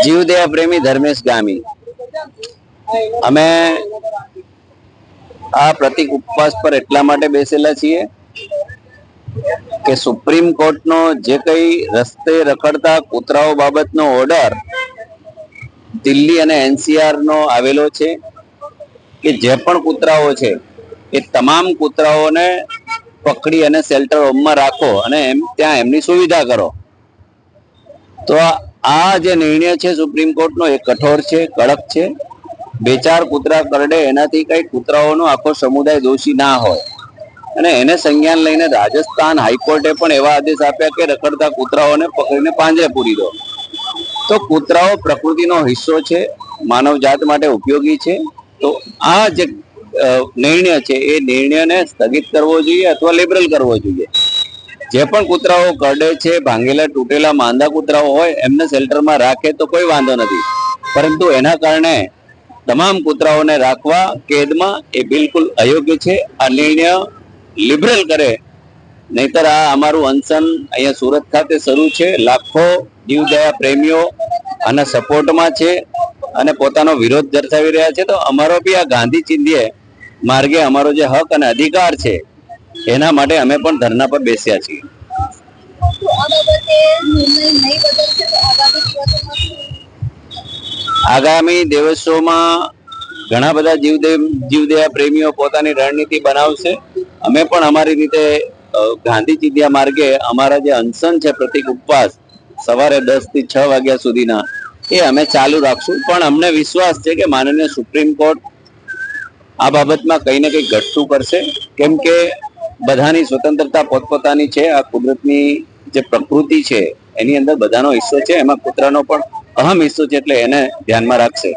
જીવદયા પ્રેમી ધર્મેશ ગામી અમે આ પ્રતિક ઉપવાસ પર એટલા માટે બેસેલા છીએ કે સુપ્રીમ કોર્ટનો જે કઈ રસ્તે રખડતા કૂતરાઓ બાબતનો ઓર્ડર દિલ્હી અને એનસીઆર નો આવેલો છે કે જે પણ કૂતરાઓ છે એ તમામ કૂતરાઓને પકડી અને શેલ્ટર હોમમાં રાખો અને ત્યાં એમની સુવિધા કરો. તો આ જે નિર્ણય છે સુપ્રીમ કોર્ટનો એ કઠોર છે, કડક છે. 2-4 કૂતરા કરડે એનાથી કઈ કૂતરાઓનો આખો સમુદાય દોષી ના હોય અને એને સંજ્ઞાન લઈને રાજસ્થાન હાઈકોર્ટે પણ એવા આદેશ આપ્યા કે રખડતા કૂતરાઓને પકડીને પાંજરે પૂરી દો. તો કૂતરાઓ પ્રકૃતિનો હિસ્સો છે, માનવ જાત માટે ઉપયોગી છે. તો આ જે નિર્ણય છે એ નિર્ણયને સ્થગિત કરવો જોઈએ અથવા લિબરલ કરવો જોઈએ. જે પણ કૂતરાઓ કરડે છે, ભાંગેલા તૂટેલા માંદા કૂતરાઓ હોય એમને શેલ્ટરમાં રાખે તો કોઈ વાંધો નથી, પરંતુ એના કારણે તમામ કૂતરાઓને રાખવા કેદમાં એ બિલકુલ અયોગ્ય છે. આ નિર્ણય લિબરલ કરે, નહીતર આ અમારું અનશન અહીંયા સુરત ખાતે શરૂ છે. લાખો જીવદયા પ્રેમીઓ આના સપોર્ટમાં છે અને પોતાનો વિરોધ દર્શાવી રહ્યા છે. તો અમારો બી આ ગાંધી ચિંધ્ય માર્ગે અમારો જે હક અને અધિકાર છે એના માટે અમે પણ ધરના પર બેસ્યા છીએ. આગામી દિવસોમાં ઘણા બધા જીવદયા પ્રેમીઓ પોતાની રણનીતિ બનાવશે. અમે પણ અમારી રીતે ગાંધી ચિંધ્યા માર્ગે અમારા જે અનશન છે પ્રતિક ઉપવાસ સવારે 10 થી 6 વાગ્યા સુધીના એ અમે ચાલુ રાખશું. પણ અમને વિશ્વાસ છે કે માનનીય સુપ્રીમ કોર્ટ આ બાબતમાં કઈ ને કઈ ઘટતું કરશે, કેમ કે બધાની સ્વતંત્રતા પોતપોતાની છે. આ કુદરતની જે પ્રકૃતિ છે એની અંદર બધાનો હિસ્સો છે, એમાં કૂતરાનો પણ અહમ હિસ્સો છે, એટલે એને ધ્યાનમાં રાખશે.